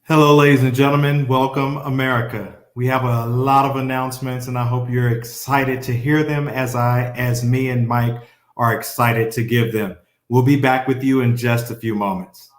Hello, ladies and gentlemen. Welcome, America. We have a lot of announcements, and I hope you're excited to hear them as me and Mike are excited to give them. We'll be back with you in just a few moments.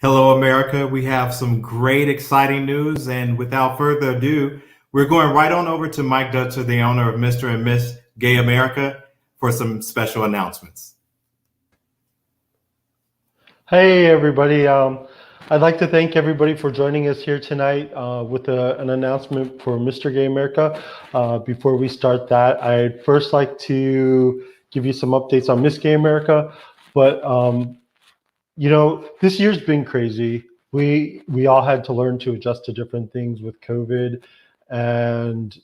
Hello, America. We have some great, exciting news. And without further ado, we're going right on over to Mike Dutzer, the owner of Mr. and Miss Gay America, for some special announcements. Hey, everybody. I'd like to thank everybody for joining us here tonight with an announcement for Mr. Gay America. Before we start that, I'd first like to give you some updates on Miss Gay America. But this year's been crazy. We all had to learn to adjust to different things with COVID, and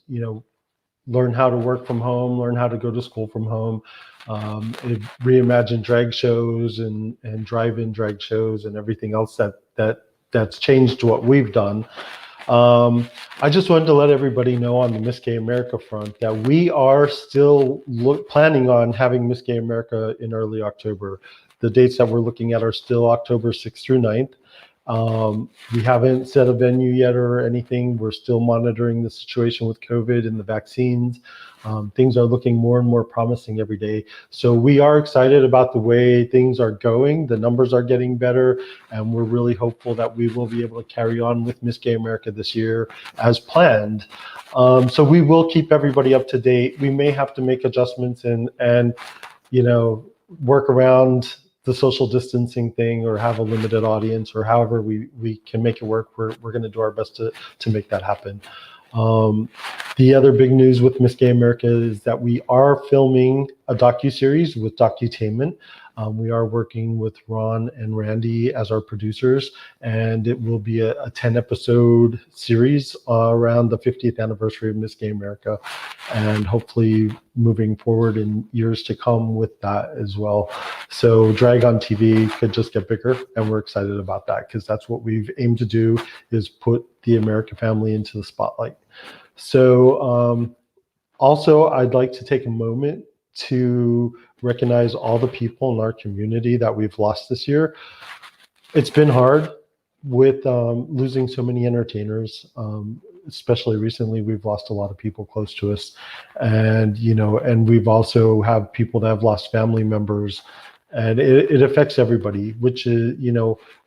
learn how to work from home, learn how to go to school from home, reimagine drag shows and drive-in drag shows and everything else that's changed what we've done. I just wanted to let everybody know on the Miss Gay America front that we are still planning on having Miss Gay America in early October. The dates that we're looking at are still October 6th through 9th. We haven't set a venue yet or anything. We're still monitoring the situation with COVID and the vaccines. Things are looking more and more promising every day. So we are excited about the way things are going. The numbers are getting better, and we're really hopeful that we will be able to carry on with Miss Gay America this year as planned. So we will keep everybody up to date. We may have to make adjustments and work around the social distancing thing or have a limited audience or however we can make it work, we're going to do our best to make that happen. The other big news with Miss Gay America is that we are filming a docuseries with Docutainment. We are working with Ron and Randy as our producers, and it will be a 10-episode series around the 50th anniversary of Miss Gay America, and hopefully moving forward in years to come with that as well. So Drag on TV could just get bigger, and we're excited about that because that's what we've aimed to do, is put the America family into the spotlight. So also, I'd like to take a moment to recognize all the people in our community that we've lost this year. It's been hard with losing so many entertainers. Especially recently, we've lost a lot of people close to us, and and we've also have people that have lost family members, and it affects everybody, which is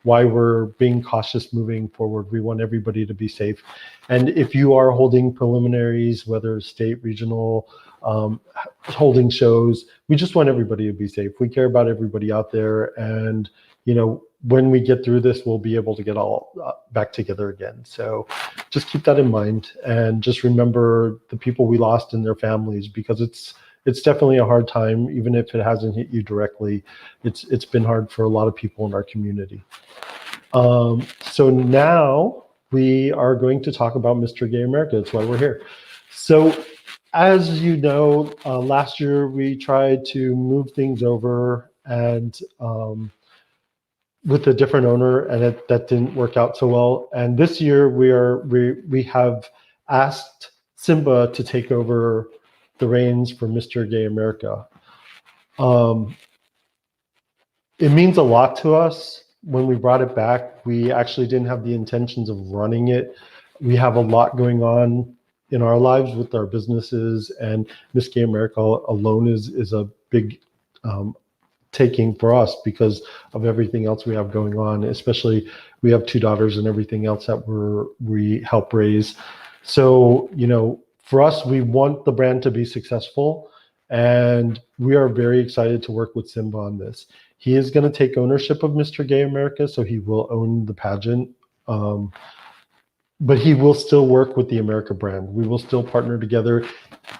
why we're being cautious moving forward. We want everybody to be safe, and if you are holding preliminaries, whether state, regional, holding shows, we just want everybody to be safe. We care about everybody out there, and when we get through this, we'll be able to get all back together again. So just keep that in mind, and just remember the people we lost and their families, because it's definitely a hard time, even if it hasn't hit you directly. It's been hard for a lot of people in our community. So now we are going to talk about Mr. Gay America. That's why we're here. So as you know, last year we tried to move things over and with a different owner, and that didn't work out so well. And this year we have asked Simba to take over the reins for Mr. Gay America. It means a lot to us. When we brought it back, we actually didn't have the intentions of running it. We have a lot going on in our lives with our businesses, and Miss Gay America alone is a big taking for us because of everything else we have going on. Especially, we have 2 daughters and everything else that we help raise. So for us, we want the brand to be successful, and we are very excited to work with Simba on this. He is going to take ownership of Mr. Gay America, so he will own the pageant. But he will still work with the America brand. We will still partner together.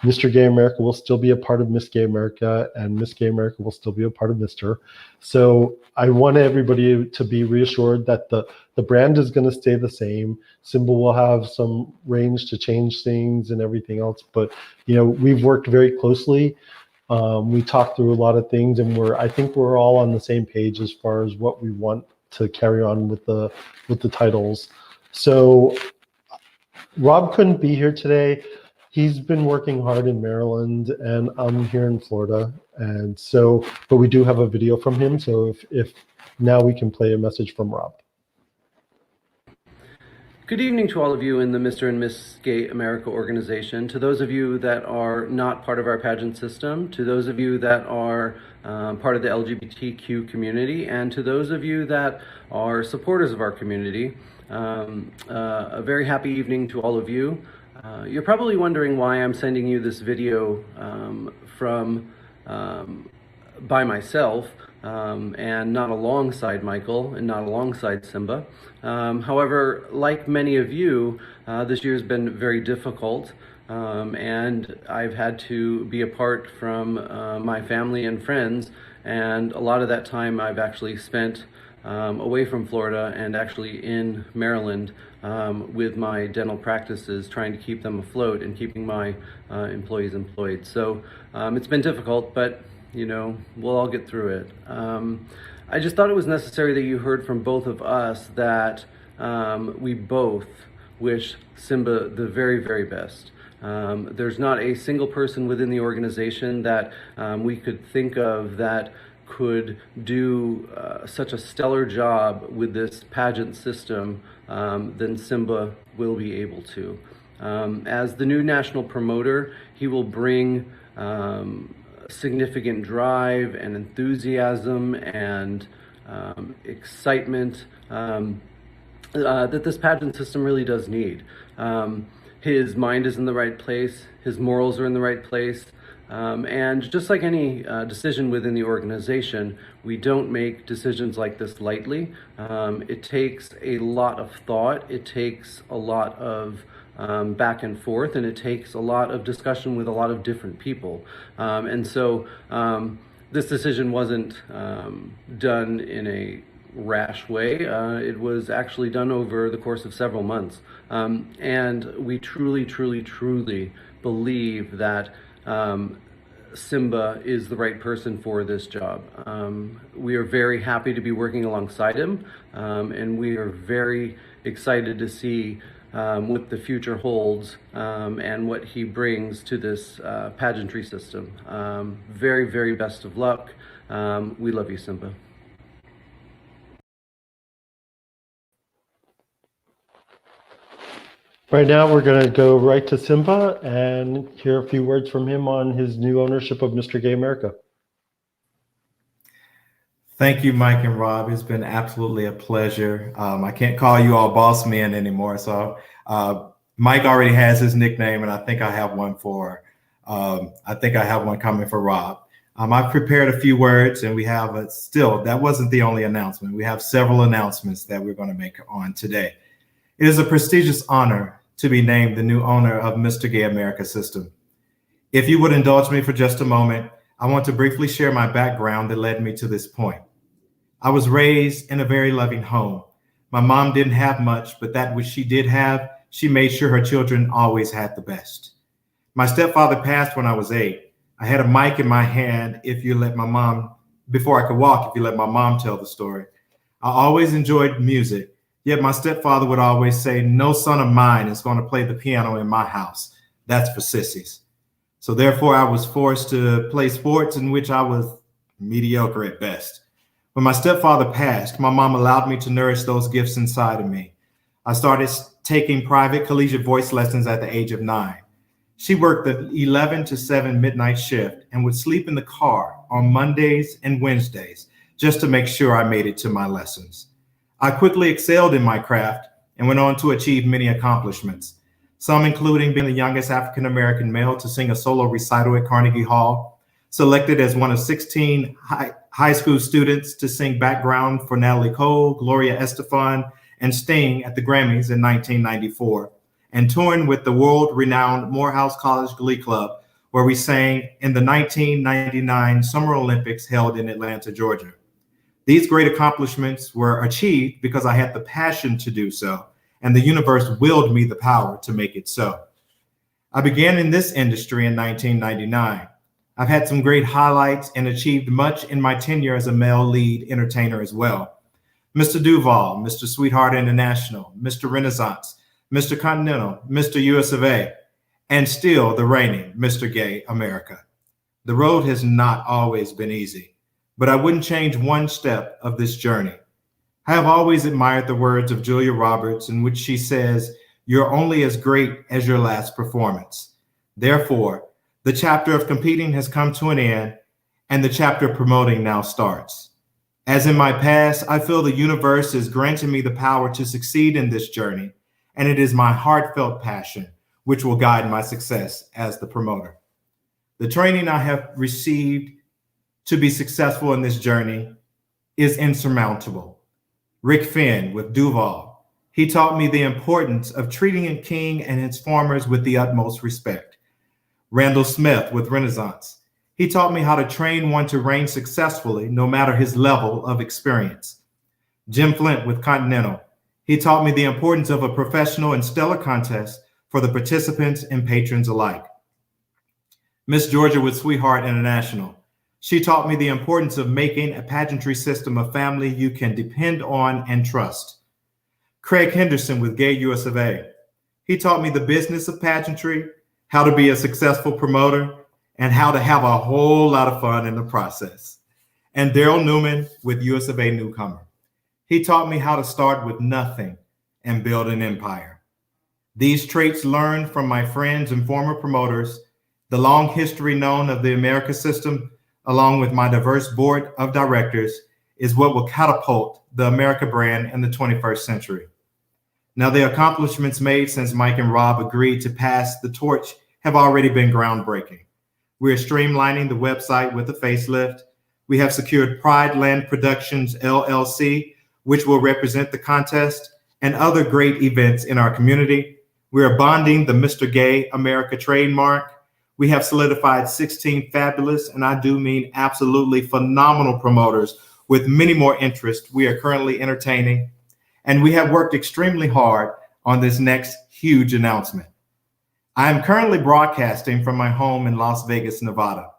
Mr. Gay America will still be a part of Miss Gay America, and Miss Gay America will still be a part of Mr. So I want everybody to be reassured that the brand is going to stay the same. Simba will have some range to change things and everything else, but we've worked very closely. We talked through a lot of things, and I think we're all on the same page as far as what we want to carry on with the titles. So Rob couldn't be here today. He's been working hard in Maryland, and I'm here in Florida. And so, but we do have a video from him. So if now we can play a message from Rob. Good evening to all of you in the Mr. and Miss Gay America organization, to those of you that are not part of our pageant system, to those of you that are part of the LGBTQ community, and to those of you that are supporters of our community. A very happy evening to all of you. You're probably wondering why I'm sending you this video by myself and not alongside Michael and not alongside Simba. However, like many of you, this year has been very difficult, and I've had to be apart from my family and friends, and a lot of that time I've actually spent away from Florida and actually in Maryland with my dental practices, trying to keep them afloat and keeping my employees employed. So it's been difficult, but we'll all get through it. I just thought it was necessary that you heard from both of us that we both wish Simba the very, very best. There's not a single person within the organization that we could think of that could do such a stellar job with this pageant system than Simba will be able to. As the new national promoter, he will bring significant drive and enthusiasm and excitement that this pageant system really does need. His mind is in the right place, his morals are in the right place, And just like any decision within the organization, we don't make decisions like this lightly. It takes a lot of thought, it takes a lot of back and forth, and it takes a lot of discussion with a lot of different people. And so this decision wasn't done in a rash way. It was actually done over the course of several months. And we truly, truly, truly believe that Simba is the right person for this job. We are very happy to be working alongside him, and we are very excited to see what the future holds and what he brings to this pageantry system. Very, very best of luck. We love you, Simba. Right now, we're going to go right to Simba and hear a few words from him on his new ownership of Mr. Gay America. Thank you, Mike and Rob. It's been absolutely a pleasure. I can't call you all boss men anymore. So Mike already has his nickname, and I think I have one coming for Rob. I've prepared a few words, and we have that wasn't the only announcement. We have several announcements that we're going to make on today. It is a prestigious honor to be named the new owner of Mr. Gay America system. If you would indulge me for just a moment, I want to briefly share my background that led me to this point. I was raised in a very loving home. My mom didn't have much, but that which she did have, she made sure her children always had the best. My stepfather passed when I was 8. I had a mic in my hand before I could walk, if you let my mom tell the story. I always enjoyed music. Yet my stepfather would always say, no son of mine is going to play the piano in my house. That's for sissies. So therefore, I was forced to play sports in which I was mediocre at best. When my stepfather passed, my mom allowed me to nourish those gifts inside of me. I started taking private collegiate voice lessons at the age of 9. She worked the 11 to 7 midnight shift and would sleep in the car on Mondays and Wednesdays just to make sure I made it to my lessons. I quickly excelled in my craft and went on to achieve many accomplishments, some including being the youngest African-American male to sing a solo recital at Carnegie Hall, selected as one of 16 high school students to sing background for Natalie Cole, Gloria Estefan, and Sting at the Grammys in 1994, and touring with the world-renowned Morehouse College Glee Club, where we sang in the 1999 Summer Olympics held in Atlanta, Georgia. These great accomplishments were achieved because I had the passion to do so, and the universe willed me the power to make it so. I began in this industry in 1999. I've had some great highlights and achieved much in my tenure as a male lead entertainer as well. Mr. Duval, Mr. Sweetheart International, Mr. Renaissance, Mr. Continental, Mr. US of A, and still the reigning Mr. Gay America. The road has not always been easy, but I wouldn't change one step of this journey. I have always admired the words of Julia Roberts in which she says, "You're only as great as your last performance." Therefore, the chapter of competing has come to an end, and the chapter of promoting now starts. As in my past, I feel the universe is granting me the power to succeed in this journey, and it is my heartfelt passion which will guide my success as the promoter. The training I have received to be successful in this journey is insurmountable. Rick Finn with Duval, he taught me the importance of treating a king and his farmers with the utmost respect. Randall Smith with Renaissance, he taught me how to train one to reign successfully no matter his level of experience. Jim Flint with Continental, he taught me the importance of a professional and stellar contest for the participants and patrons alike. Miss Georgia with Sweetheart International, she taught me the importance of making a pageantry system a family you can depend on and trust. Craig Henderson with Gay US of A, he taught me the business of pageantry, how to be a successful promoter, and how to have a whole lot of fun in the process. And Daryl Newman with US of A Newcomer, he taught me how to start with nothing and build an empire. These traits learned from my friends and former promoters, the long history known of the America system, along with my diverse board of directors, is what will catapult the America brand in the 21st century. Now, the accomplishments made since Mike and Rob agreed to pass the torch have already been groundbreaking. We're streamlining the website with a facelift. We have secured Pride Land Productions, LLC, which will represent the contest and other great events in our community. We are bonding the Mr. Gay America trademark. We have solidified 16 fabulous, and I do mean absolutely phenomenal promoters with many more interests we are currently entertaining. And we have worked extremely hard on this next huge announcement. I am currently broadcasting from my home in Las Vegas, Nevada.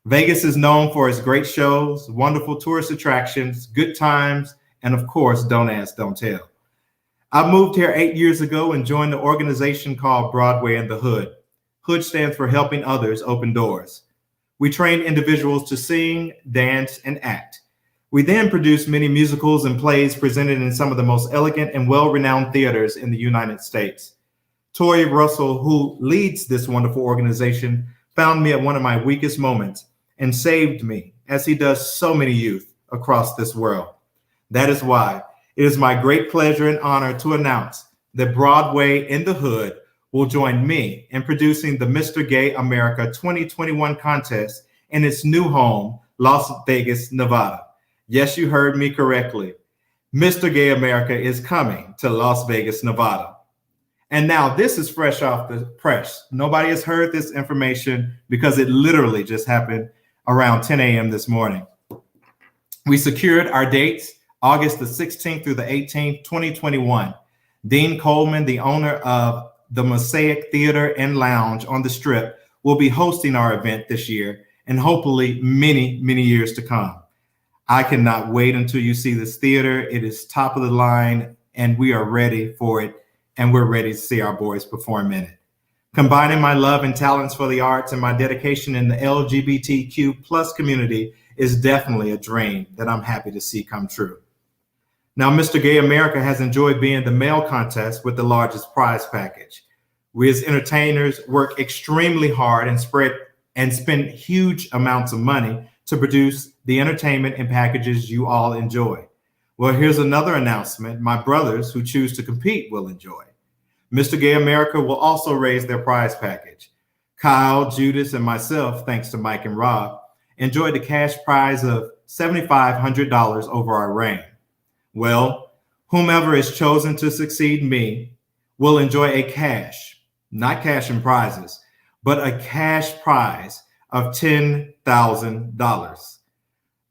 Vegas is known for its great shows, wonderful tourist attractions, good times, and of course, don't ask, don't tell. I moved here 8 years ago and joined the organization called Broadway in the Hood. Hood stands for Helping Others Open Doors. We train individuals to sing, dance, and act. We then produce many musicals and plays presented in some of the most elegant and well-renowned theaters in the United States. Tori Russell, who leads this wonderful organization, found me at one of my weakest moments and saved me, as he does so many youth across this world. That is why it is my great pleasure and honor to announce that Broadway in the Hood will join me in producing the Mr. Gay America 2021 contest in its new home, Las Vegas, Nevada. Yes, you heard me correctly. Mr. Gay America is coming to Las Vegas, Nevada. And now this is fresh off the press. Nobody has heard this information because it literally just happened around 10 a.m. this morning. We secured our dates, August the 16th through the 18th, 2021. Dean Coleman, the owner of the Mosaic Theater and Lounge on the Strip, will be hosting our event this year and hopefully many, many years to come. I cannot wait until you see this theater. It is top of the line and we are ready for it, and we're ready to see our boys perform in it. Combining my love and talents for the arts and my dedication in the LGBTQ plus community is definitely a dream that I'm happy to see come true. Now, Mr. Gay America has enjoyed being the male contest with the largest prize package. We as entertainers work extremely hard and spend huge amounts of money to produce the entertainment and packages you all enjoy. Well, here's another announcement my brothers who choose to compete will enjoy. Mr. Gay America will also raise their prize package. Kyle, Judas, and myself, thanks to Mike and Rob, enjoyed the cash prize of $7,500 over our reign. Well, whomever is chosen to succeed me will enjoy a cash, not cash and prizes, but a cash prize of $10,000.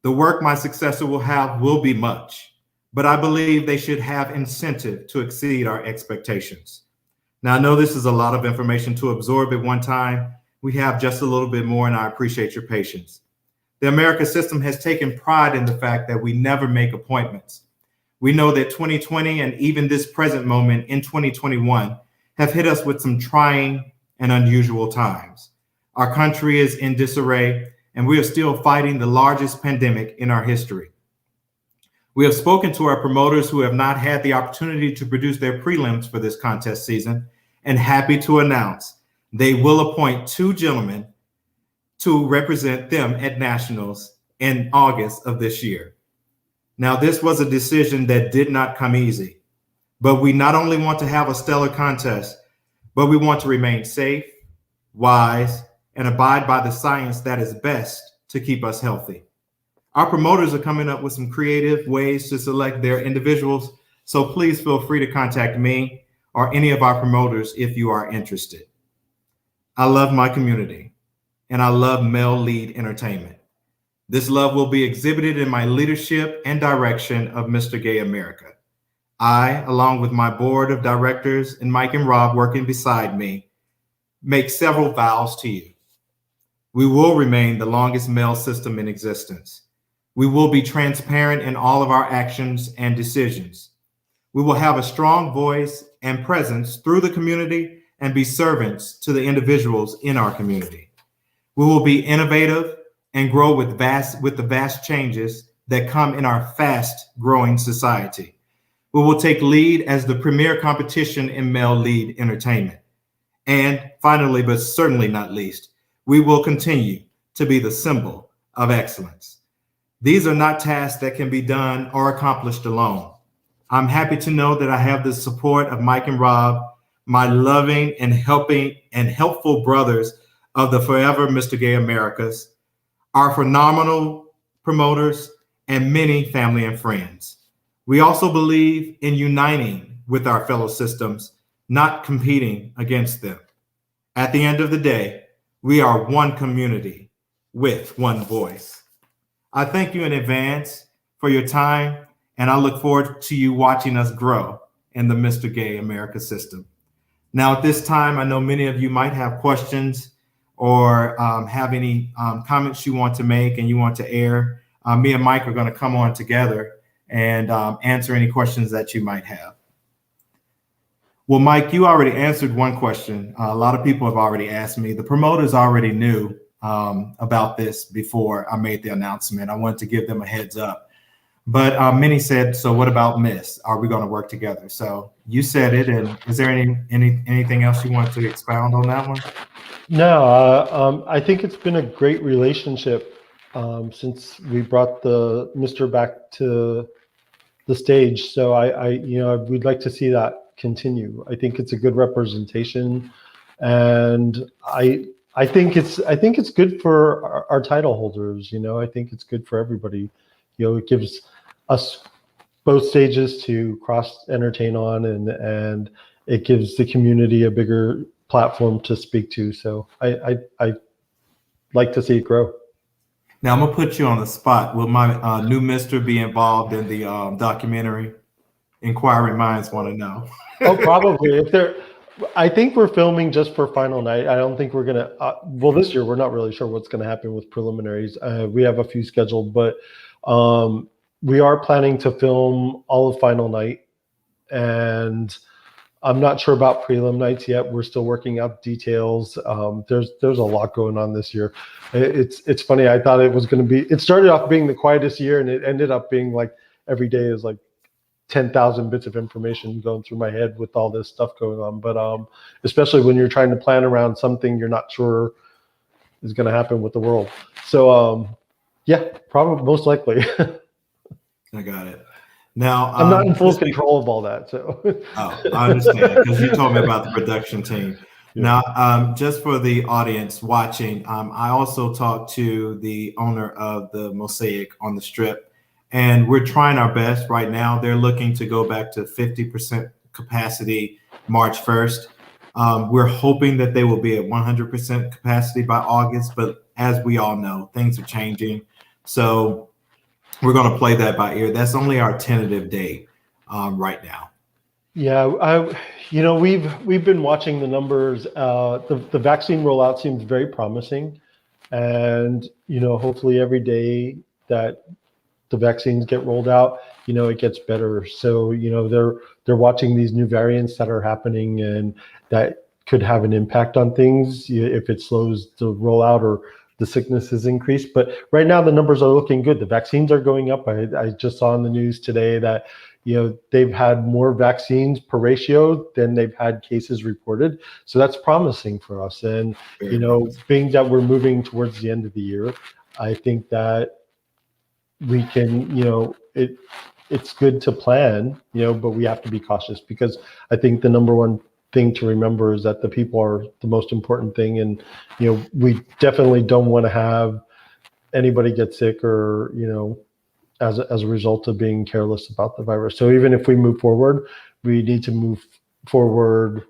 The work my successor will have will be much, but I believe they should have incentive to exceed our expectations. Now, I know this is a lot of information to absorb at one time. We have just a little bit more, and I appreciate your patience. The America system has taken pride in the fact that we never make appointments. We know that 2020 and even this present moment in 2021 have hit us with some trying and unusual times. Our country is in disarray, and we are still fighting the largest pandemic in our history. We have spoken to our promoters who have not had the opportunity to produce their prelims for this contest season, and happy to announce they will appoint 2 gentlemen to represent them at nationals in August of this year. Now, this was a decision that did not come easy, but we not only want to have a stellar contest, but we want to remain safe, wise, and abide by the science that is best to keep us healthy. Our promoters are coming up with some creative ways to select their individuals, so please feel free to contact me or any of our promoters if you are interested. I love my community, and I love male lead entertainment. This love will be exhibited in my leadership and direction of Mr. Gay America. I, along with my board of directors and Mike and Rob working beside me, make several vows to you. We will remain the longest male system in existence. We will be transparent in all of our actions and decisions. We will have a strong voice and presence through the community and be servants to the individuals in our community. We will be innovative and grow with the vast changes that come in our fast-growing society. We will take lead as the premier competition in male lead entertainment. And finally, but certainly not least, we will continue to be the symbol of excellence. These are not tasks that can be done or accomplished alone. I'm happy to know that I have the support of Mike and Rob, my loving and helpful brothers of the Forever Mr. Gay Americas, our phenomenal promoters, and many family and friends. We also believe in uniting with our fellow systems, not competing against them. At the end of the day, we are one community with one voice. I thank you in advance for your time, and I look forward to you watching us grow in the Mr. Gay America system. Now, at this time, I know many of you might have questions or have any comments you want to make and you want to air. Me and Mike are going to come on together and answer any questions that you might have. Well, Mike, you already answered one question. A lot of people have already asked me. The promoters already knew about this before I made the announcement. I wanted to give them a heads up. But many said, so what about Miss? Are we going to work together? So you said it. And is there anything else you want to expound on that one? No, I think it's been a great relationship since we brought the Mr. back to the stage. So we'd like to see that continue. I think it's a good representation, and I think it's good for our title holders. I think it's good for everybody. It gives us both stages to cross entertain on, and it gives the community a bigger platform to speak to. So I like to see it grow. Now I'm gonna put you on the spot. Will my new Mister be involved in the documentary? Inquiring minds want to know. Oh, probably. I think we're filming just for final night. I don't think we're gonna. Well, this year we're not really sure what's gonna happen with preliminaries. We have a few scheduled, but we are planning to film all of final night, and I'm not sure about prelim nights yet. We're still working out details. There's a lot going on this year. It's funny. I thought it was going to be. It started off being the quietest year, and it ended up being like every day is like 10,000 bits of information going through my head with all this stuff going on. But especially when you're trying to plan around something you're not sure is going to happen with the world. So yeah, probably most likely. I got it. Now I'm not in full control of all that. So oh, I understand, because you told me about the production team. Yeah. Now, just for the audience watching, I also talked to the owner of the Mosaic on the Strip, and we're trying our best right now. They're looking to go back to 50% capacity March 1st. We're hoping that they will be at 100% capacity by August, but as we all know, things are changing. So we're going to play that by ear. That's only our tentative date right now. Yeah, we've been watching the numbers. The vaccine rollout seems very promising, and hopefully every day that the vaccines get rolled out, it gets better. So they're watching these new variants that are happening, and that could have an impact on things if it slows the rollout or the sickness is increased. But right now the numbers are looking good. The vaccines are going up. I just saw in the news today that they've had more vaccines per ratio than they've had cases reported. So that's promising for us. And being that we're moving towards the end of the year, I think that we can, it's good to plan, but we have to be cautious, because I think the number one thing to remember is that the people are the most important thing. And, we definitely don't want to have anybody get sick or, as a result of being careless about the virus. So even if we move forward, we need to move forward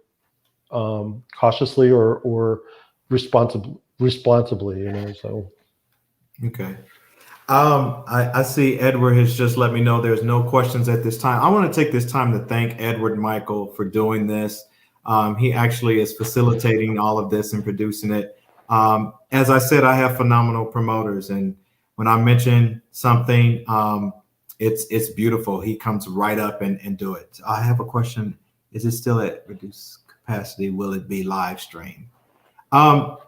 cautiously or responsibly, so. Okay. I see Edward has just let me know there's no questions at this time. I want to take this time to thank Edward Michael for doing this. He actually is facilitating all of this and producing it. As I said, I have phenomenal promoters, and when I mention something, it's beautiful. He comes right up and do it. So I have a question. Is it still at reduced capacity? Will it be live streamed? All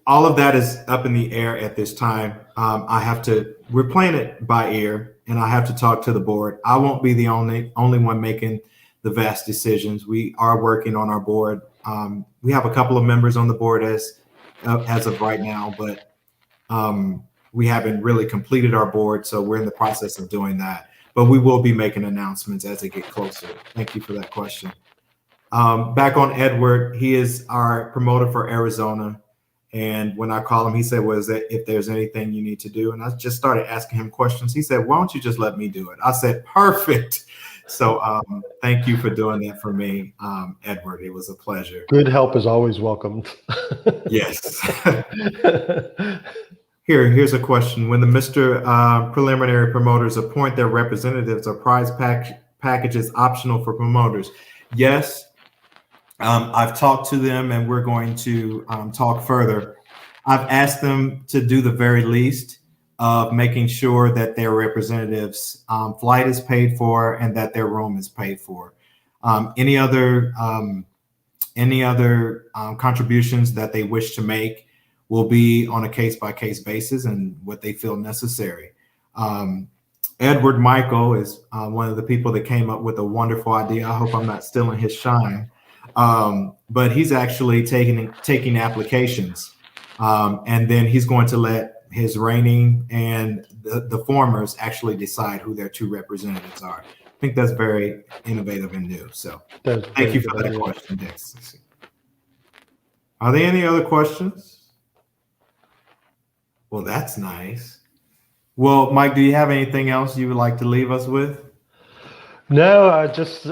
of that is up in the air at this time. We're playing it by ear, and I have to talk to the board. I won't be the only one making the vast decisions. We are working on our board. We have a couple of members on the board as of right now, but we haven't really completed our board, so we're in the process of doing that. But we will be making announcements as they get closer. Thank you for that question. Back on Edward, he is our promoter for Arizona. And when I called him, he said, "Was that if there's anything you need to do?" And I just started asking him questions. He said, "Why don't you just let me do it?" I said, "Perfect." So thank you for doing that for me, Edward. It was a pleasure. Good help is always welcomed. Yes. Here's a question. When the Mr. Preliminary promoters appoint their representatives, are prize packages optional for promoters? Yes. I've talked to them and we're going to talk further. I've asked them to do the very least of making sure that their representatives' flight is paid for and that their room is paid for. Any other contributions that they wish to make will be on a case-by-case basis and what they feel necessary. Edward Michael is one of the people that came up with a wonderful idea. I hope I'm not stealing his shine. But he's actually taking applications. And then he's going to let his reigning and the formers actually decide who their two representatives are. I think that's very innovative and new. So thank you for that question, Dex. Are there any other questions? Well, that's nice. Well, Mike, do you have anything else you would like to leave us with? No, just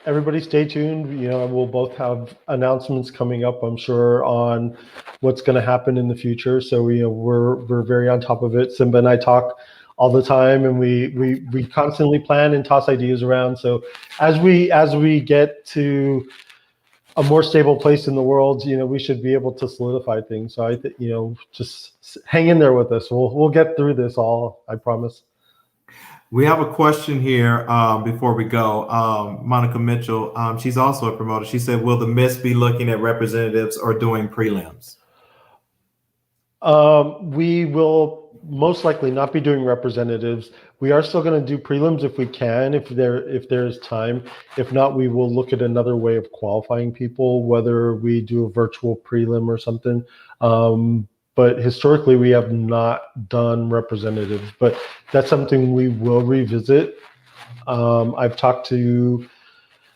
everybody stay tuned. We'll both have announcements coming up, I'm sure, on what's going to happen in the future. So we're very on top of it. Simba and I talk all the time, and we constantly plan and toss ideas around. So as we get to a more stable place in the world, we should be able to solidify things. So I think, just hang in there with us. We'll get through this all, I promise. We have a question here before we go. Monica Mitchell, she's also a promoter. She said, will the Miss be looking at representatives or doing prelims? We will most likely not be doing representatives. We are still going to do prelims if we can, if there's time. If not, we will look at another way of qualifying people, whether we do a virtual prelim or something. But historically, we have not done representatives, but that's something we will revisit. I've talked to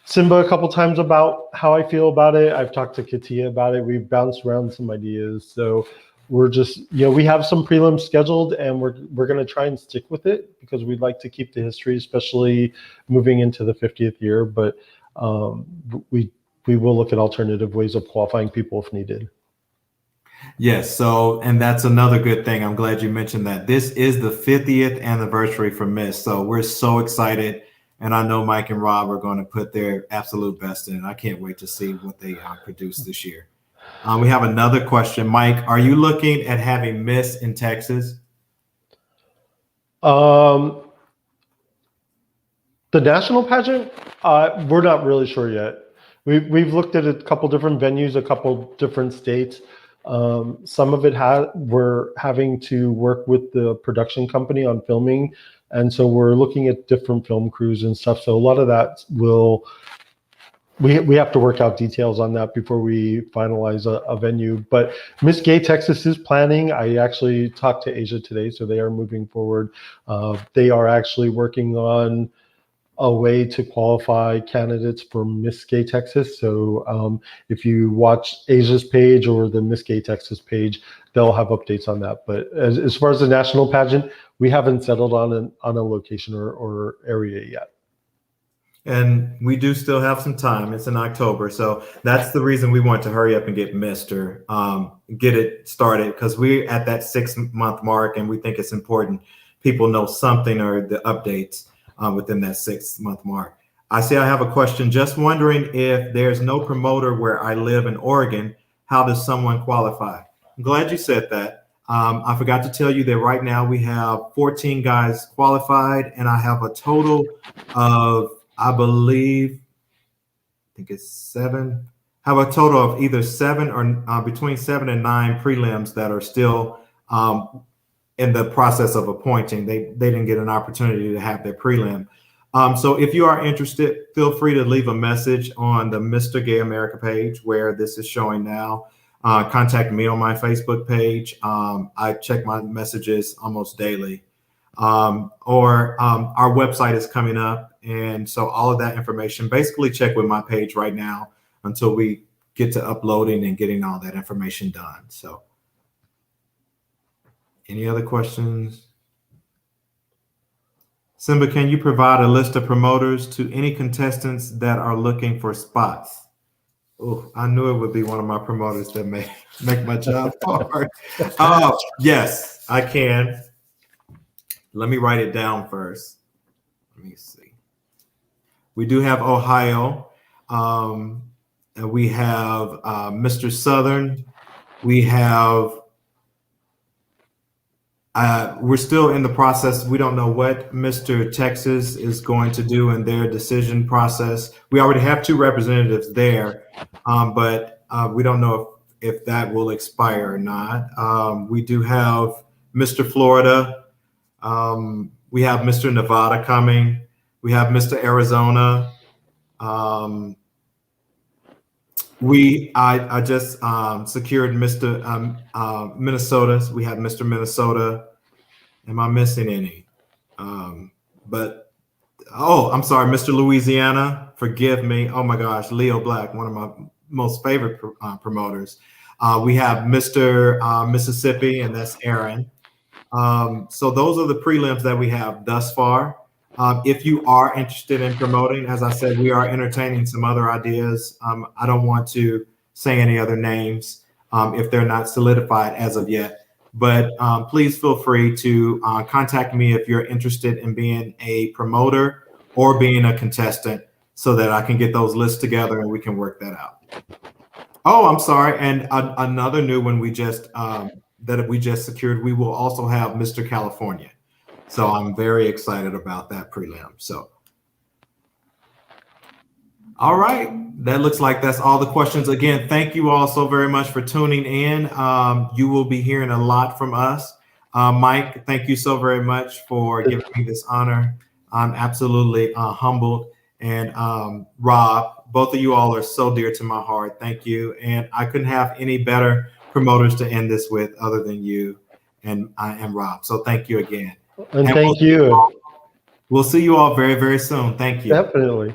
Simba a couple times about how I feel about it. I've talked to Katia about it. We've bounced around some ideas. So we're just, we have some prelims scheduled, and we're going to try and stick with it because we'd like to keep the history, especially moving into the 50th year. But we will look at alternative ways of qualifying people if needed. Yes. So, and that's another good thing. I'm glad you mentioned that. This is the 50th anniversary for Miss. So we're so excited. And I know Mike and Rob are going to put their absolute best in. I can't wait to see what they produce this year. We have another question. Mike, are you looking at having Miss in Texas? The national pageant, we're not really sure yet. We've looked at a couple different venues, a couple different states. Some of it we're having to work with the production company on filming. And so we're looking at different film crews and stuff. So a lot of that we have to work out details on that before we finalize a venue. But Miss Gay Texas is planning. I actually talked to Asia today, so they are moving forward. They are actually working on a way to qualify candidates for Miss Gay Texas. So if you watch Asia's page or the Miss Gay Texas page, they'll have updates on that. But as far as the national pageant, we haven't settled on a location or area yet. And we do still have some time. It's in October. So that's the reason we want to hurry up and get get it started, because we're at that 6-month mark and we think it's important people know something or the updates within that 6-month mark. I see I have a question. Just wondering, if there's no promoter where I live in Oregon, how does someone qualify? I'm glad you said that. I forgot to tell you that right now we have 14 guys qualified, and I have a total of, I think it's 7. Have a total of either 7 or between 7 and 9 prelims that are still in the process of appointing. They didn't get an opportunity to have their prelim. So if you are interested, feel free to leave a message on the Mr. Gay America page where this is showing now. Contact me on my Facebook page. I check my messages almost daily. Or our website is coming up. And so all of that information, basically check with my page right now until we get to uploading and getting all that information done. So any other questions? Simba, can you provide a list of promoters to any contestants that are looking for spots? Oh, I knew it would be one of my promoters that make my job hard. Yes, I can. Let me write it down first. Let me see. We do have Ohio. And we have Mr. Southern. We have we're still in the process. We don't know what Mr. Texas is going to do in their decision process. We already have 2 representatives there, but we don't know if that will expire or not. We do have Mr. Florida. We have Mr. Nevada coming. We have Mr. Arizona. I just secured Mr. Minnesota. So we have Mr. Minnesota. Am I missing any? I'm sorry, Mr. Louisiana. Forgive me. Oh my gosh, Leo Black, one of my most favorite promoters. We have Mr. Mississippi, and that's Aaron. So those are the prelims that we have thus far. If you are interested in promoting, as I said, we are entertaining some other ideas. I don't want to say any other names if they're not solidified as of yet. But please feel free to contact me if you're interested in being a promoter or being a contestant so that I can get those lists together and we can work that out. Oh, I'm sorry. And another new one we just secured, we will also have Mr. California. So I'm very excited about that prelim. So, all right, that looks like that's all the questions. Again, thank you all so very much for tuning in. You will be hearing a lot from us. Mike, thank you so very much for giving me this honor. I'm absolutely humbled. And Rob, both of you all are so dear to my heart. Thank you. And I couldn't have any better promoters to end this with other than you and Rob. So thank you again. And thank you. We'll see you all very, very soon. Thank you. Definitely.